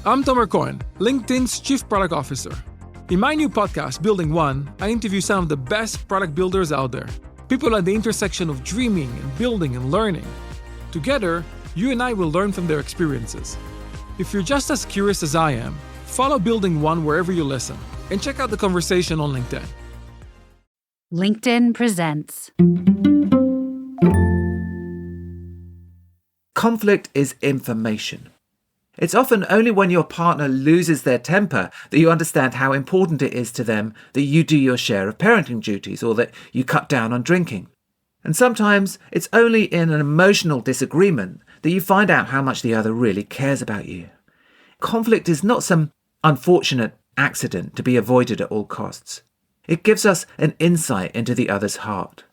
I'm Tomer Cohen, LinkedIn's Chief Product Officer. In my new podcast, Building One, I interview some of the best product builders out there. People at the intersection of dreaming and building and learning. Together, you and I will learn from their experiences. If you're just as curious as I am, follow Building One wherever you listen, and check out the conversation on LinkedIn. LinkedIn presents. Conflict is information. It's often only when your partner loses their temper that you understand how important it is to them that you do your share of parenting duties or that you cut down on drinking. And sometimes it's only in an emotional disagreement that you find out how much the other really cares about you. Conflict is not some unfortunate accident to be avoided at all costs. It gives us an insight into the other's heart.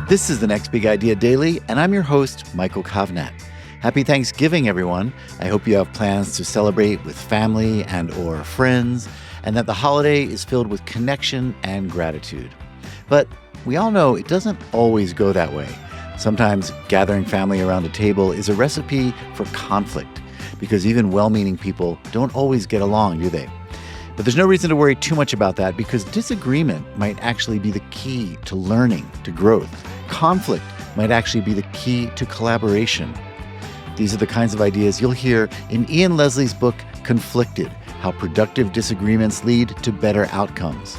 This is the Next Big Idea Daily, and I'm your host, Michael Kovnat. Happy Thanksgiving, everyone. I hope you have plans to celebrate with family and or friends, and that the holiday is filled with connection and gratitude. But we all know it doesn't always go that way. Sometimes gathering family around a table is a recipe for conflict, because even well-meaning people don't always get along, do they? But there's no reason to worry too much about that, because disagreement might actually be the key to learning, to growth. Conflict might actually be the key to collaboration. These are the kinds of ideas you'll hear in Ian Leslie's book, Conflicted: How Productive Disagreements Lead to Better Outcomes.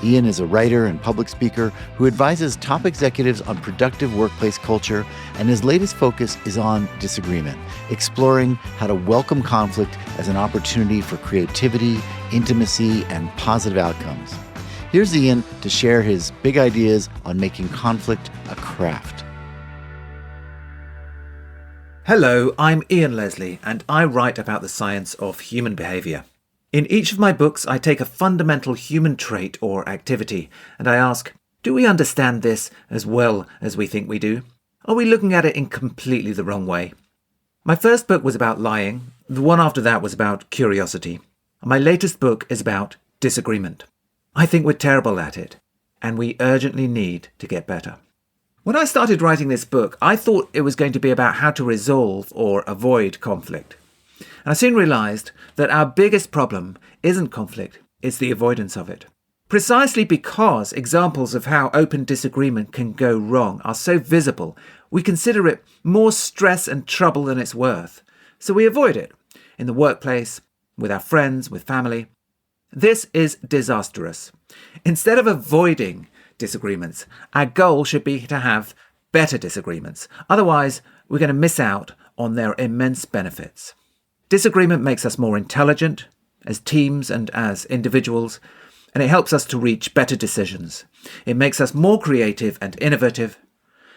Ian is a writer and public speaker who advises top executives on productive workplace culture, and his latest focus is on disagreement, exploring how to welcome conflict as an opportunity for creativity, intimacy, and positive outcomes. Here's Ian to share his big ideas on making conflict a craft. Hello, I'm Ian Leslie, and I write about the science of human behavior. In each of my books, I take a fundamental human trait or activity, and I ask, do we understand this as well as we think we do? Are we looking at it in completely the wrong way? My first book was about lying. The one after that was about curiosity. My latest book is about disagreement. I think we're terrible at it, and we urgently need to get better. When I started writing this book, I thought it was going to be about how to resolve or avoid conflict. And I soon realized that our biggest problem isn't conflict, it's the avoidance of it. Precisely because examples of how open disagreement can go wrong are so visible, we consider it more stress and trouble than it's worth. So we avoid it in the workplace, with our friends, with family. This is disastrous. Instead of avoiding disagreements, our goal should be to have better disagreements. Otherwise, we're going to miss out on their immense benefits. Disagreement makes us more intelligent as teams and as individuals, and it helps us to reach better decisions. It makes us more creative and innovative,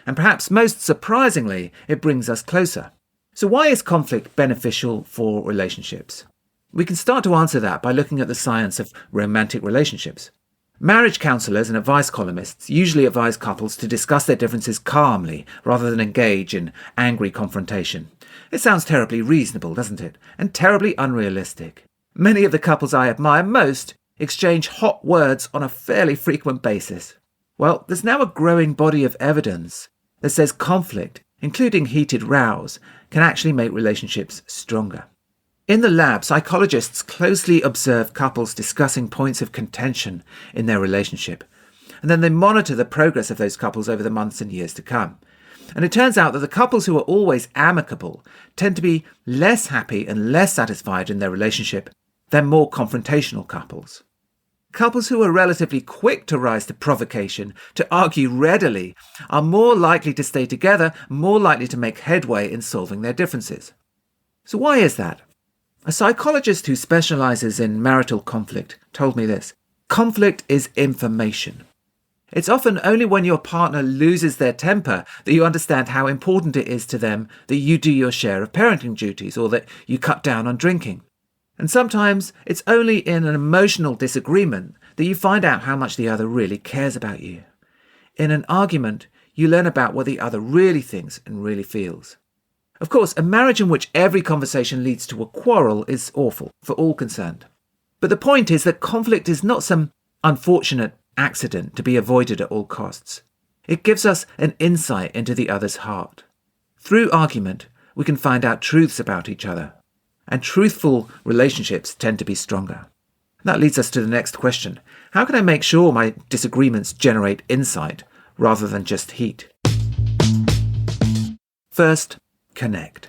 and perhaps most surprisingly, it brings us closer. So why is conflict beneficial for relationships? We can start to answer that by looking at the science of romantic relationships. Marriage counselors and advice columnists usually advise couples to discuss their differences calmly rather than engage in angry confrontation. It sounds terribly reasonable, doesn't it? And terribly unrealistic. Many of the couples I admire most exchange hot words on a fairly frequent basis. Well, there's now a growing body of evidence that says conflict, including heated rows, can actually make relationships stronger. In the lab, psychologists closely observe couples discussing points of contention in their relationship, and then they monitor the progress of those couples over the months and years to come. And it turns out that the couples who are always amicable tend to be less happy and less satisfied in their relationship than more confrontational couples. Couples who are relatively quick to rise to provocation, to argue readily, are more likely to stay together, more likely to make headway in solving their differences. So why is that? A psychologist who specializes in marital conflict told me this: conflict is information. It's often only when your partner loses their temper that you understand how important it is to them that you do your share of parenting duties or that you cut down on drinking. And sometimes it's only in an emotional disagreement that you find out how much the other really cares about you. In an argument, you learn about what the other really thinks and really feels. Of course, a marriage in which every conversation leads to a quarrel is awful for all concerned. But the point is that conflict is not some unfortunate accident to be avoided at all costs. It gives us an insight into the other's heart. Through argument, we can find out truths about each other, and truthful relationships tend to be stronger. That leads us to the next question. How can I make sure my disagreements generate insight rather than just heat? First, connect.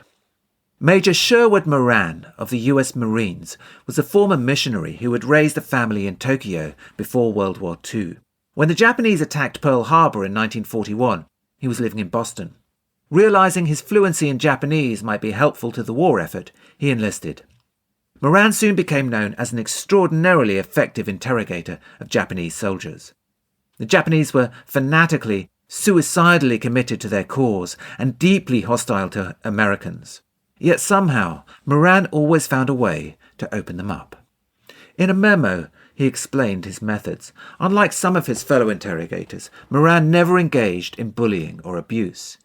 Major Sherwood Moran of the US Marines was a former missionary who had raised a family in Tokyo before World War II. When the Japanese attacked Pearl Harbor in 1941, he was living in Boston. Realizing his fluency in Japanese might be helpful to the war effort, he enlisted. Moran soon became known as an extraordinarily effective interrogator of Japanese soldiers. The Japanese were fanatically, suicidally committed to their cause and deeply hostile to Americans. Yet somehow, Moran always found a way to open them up. In a memo, he explained his methods. Unlike some of his fellow interrogators, Moran never engaged in bullying or abuse.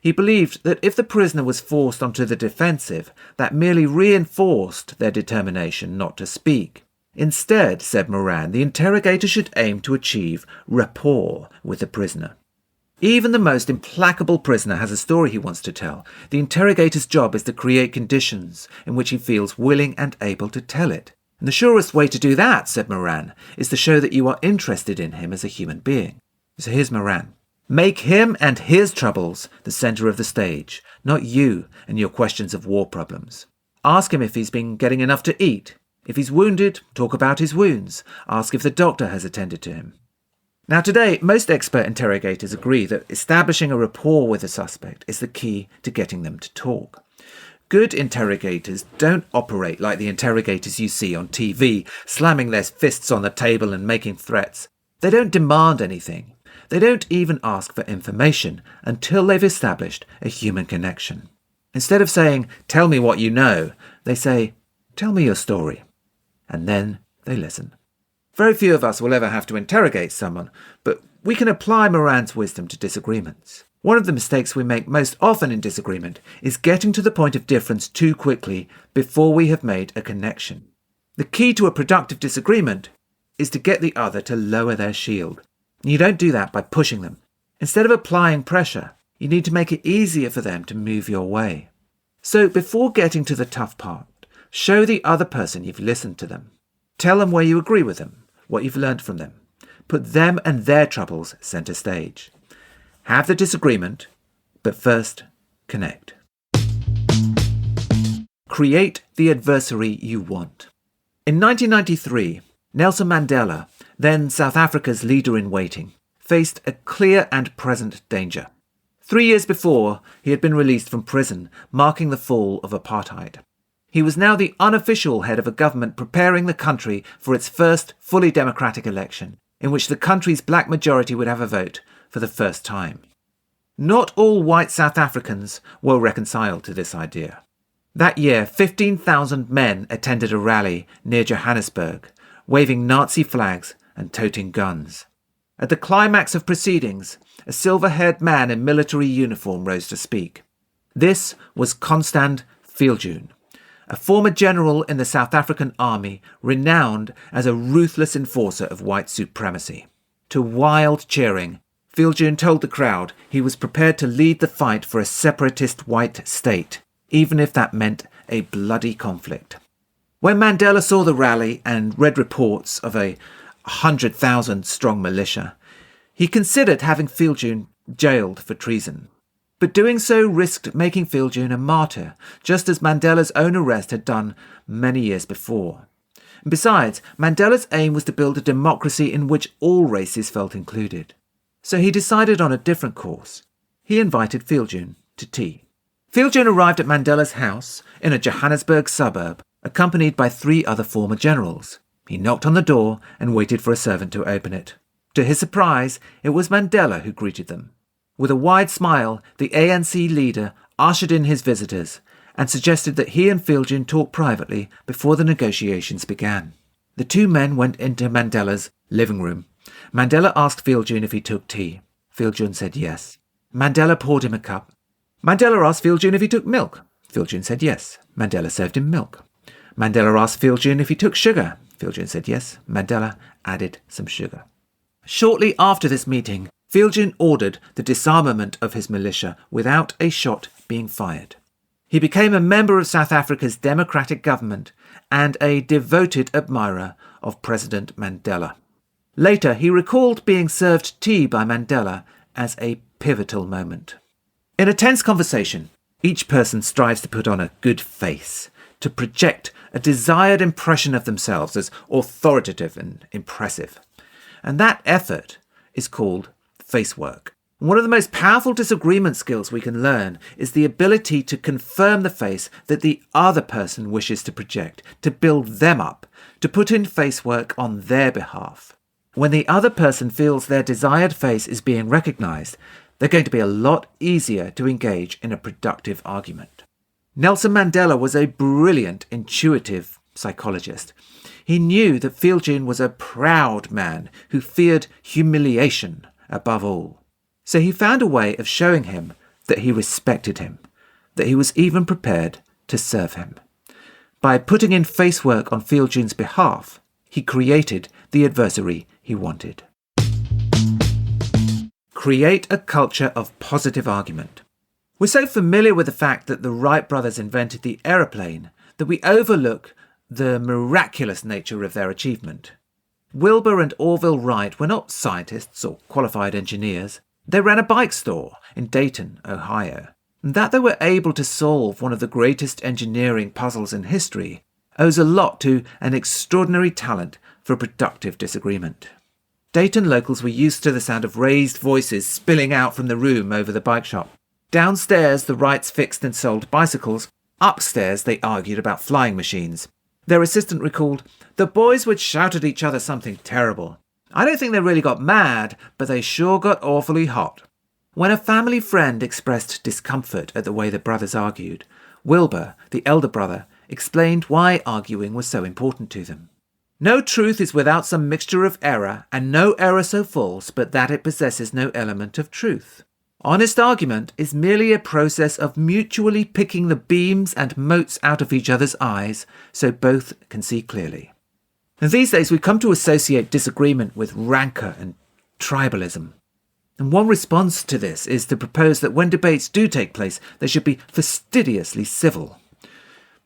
He believed that if the prisoner was forced onto the defensive, that merely reinforced their determination not to speak. Instead, said Moran, the interrogator should aim to achieve rapport with the prisoner. Even the most implacable prisoner has a story he wants to tell. The interrogator's job is to create conditions in which he feels willing and able to tell it. And the surest way to do that, said Moran, is to show that you are interested in him as a human being. So here's Moran. Make him and his troubles the centre of the stage, not you and your questions of war problems. Ask him if he's been getting enough to eat. If he's wounded, talk about his wounds. Ask if the doctor has attended to him. Now today, most expert interrogators agree that establishing a rapport with a suspect is the key to getting them to talk. Good interrogators don't operate like the interrogators you see on TV, slamming their fists on the table and making threats. They don't demand anything. They don't even ask for information until they've established a human connection. Instead of saying, tell me what you know, they say, tell me your story. And then they listen. Very few of us will ever have to interrogate someone, but we can apply Moran's wisdom to disagreements. One of the mistakes we make most often in disagreement is getting to the point of difference too quickly before we have made a connection. The key to a productive disagreement is to get the other to lower their shield. You don't do that by pushing them. Instead of applying pressure, you need to make it easier for them to move your way. So before getting to the tough part, show the other person you've listened to them. Tell them where you agree with them, what you've learned from them. Put them and their troubles centre stage. Have the disagreement, but first, connect. Create the adversary you want. In 1993, Nelson Mandela, then South Africa's leader-in-waiting, faced a clear and present danger. 3 years before, he had been released from prison, marking the fall of apartheid. He was now the unofficial head of a government preparing the country for its first fully democratic election, in which the country's black majority would have a vote for the first time. Not all white South Africans were reconciled to this idea. That year, 15,000 men attended a rally near Johannesburg, waving Nazi flags and toting guns. At the climax of proceedings, a silver-haired man in military uniform rose to speak. This was Constant Viljoen, a former general in the South African army renowned as a ruthless enforcer of white supremacy. To wild cheering, Viljoen told the crowd he was prepared to lead the fight for a separatist white state, even if that meant a bloody conflict. When Mandela saw the rally and read reports of a 100,000-strong militia, he considered having Viljoen jailed for treason. But doing so risked making Viljoen a martyr, just as Mandela's own arrest had done many years before. Besides, Mandela's aim was to build a democracy in which all races felt included. So he decided on a different course. He invited Viljoen to tea. Viljoen arrived at Mandela's house in a Johannesburg suburb, accompanied by 3 other former generals. He knocked on the door and waited for a servant to open it. To his surprise, it was Mandela who greeted them. With a wide smile, the ANC leader ushered in his visitors and suggested that he and Viljoen talk privately before the negotiations began. The 2 men went into Mandela's living room. Mandela asked Viljoen if he took tea. Viljoen said yes. Mandela poured him a cup. Mandela asked Viljoen if he took milk. Viljoen said yes. Mandela served him milk. Mandela asked Viljoen if he took sugar. Viljoen said yes. Mandela added some sugar. Shortly after this meeting, Fielding ordered the disarmament of his militia without a shot being fired. He became a member of South Africa's democratic government and a devoted admirer of President Mandela. Later, he recalled being served tea by Mandela as a pivotal moment. In a tense conversation, each person strives to put on a good face, to project a desired impression of themselves as authoritative and impressive. And that effort is called face work. One of the most powerful disagreement skills we can learn is the ability to confirm the face that the other person wishes to project, to build them up, to put in face work on their behalf. When the other person feels their desired face is being recognized, they're going to be a lot easier to engage in a productive argument. Nelson Mandela was a brilliant, intuitive psychologist. He knew that Fielding was a proud man who feared humiliation above all. So he found a way of showing him that he respected him, that he was even prepared to serve him. By putting in face work on Fielding's behalf, he created the adversary he wanted. Create a culture of positive argument. We're so familiar with the fact that the Wright brothers invented the aeroplane that we overlook the miraculous nature of their achievement. Wilbur and Orville Wright were not scientists or qualified engineers. They ran a bike store in Dayton, Ohio. And that they were able to solve one of the greatest engineering puzzles in history owes a lot to an extraordinary talent for productive disagreement. Dayton locals were used to the sound of raised voices spilling out from the room over the bike shop. Downstairs, the Wrights fixed and sold bicycles. Upstairs, they argued about flying machines. Their assistant recalled, "The boys would shout at each other something terrible. I don't think they really got mad, but they sure got awfully hot." When a family friend expressed discomfort at the way the brothers argued, Wilbur, the elder brother, explained why arguing was so important to them. "No truth is without some mixture of error, and no error so false but that it possesses no element of truth. Honest argument is merely a process of mutually picking the beams and motes out of each other's eyes so both can see clearly." And these days we've come to associate disagreement with rancour and tribalism. And one response to this is to propose that when debates do take place, they should be fastidiously civil.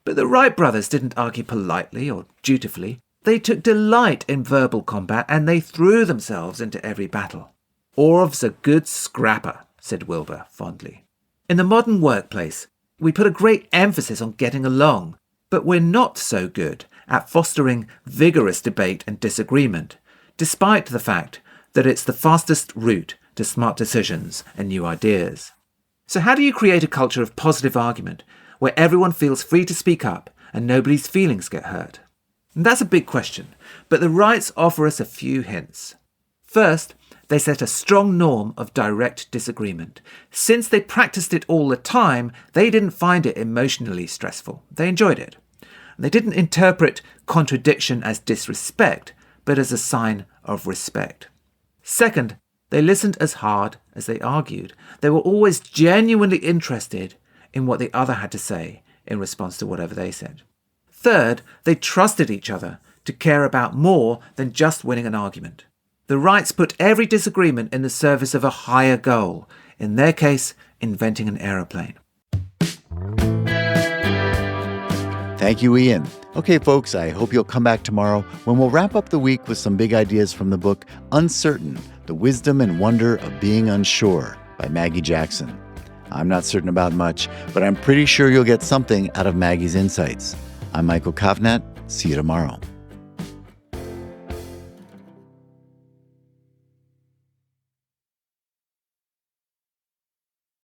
But the Wright brothers didn't argue politely or dutifully. They took delight in verbal combat and they threw themselves into every battle. "Orv's a good scrapper," said Wilbur fondly. In the modern workplace, we put a great emphasis on getting along, but we're not so good at fostering vigorous debate and disagreement, despite the fact that it's the fastest route to smart decisions and new ideas. So how do you create a culture of positive argument where everyone feels free to speak up and nobody's feelings get hurt? And that's a big question, but the Wrights offer us a few hints. First, they set a strong norm of direct disagreement. Since they practiced it all the time, they didn't find it emotionally stressful. They enjoyed it. They didn't interpret contradiction as disrespect, but as a sign of respect. Second, they listened as hard as they argued. They were always genuinely interested in what the other had to say in response to whatever they said. Third, they trusted each other to care about more than just winning an argument. The Wrights put every disagreement in the service of a higher goal, in their case, inventing an aeroplane. Thank you, Ian. Okay, folks, I hope you'll come back tomorrow when we'll wrap up the week with some big ideas from the book Uncertain, The Wisdom and Wonder of Being Unsure by Maggie Jackson. I'm not certain about much, but I'm pretty sure you'll get something out of Maggie's insights. I'm Michael Kovnat. See you tomorrow.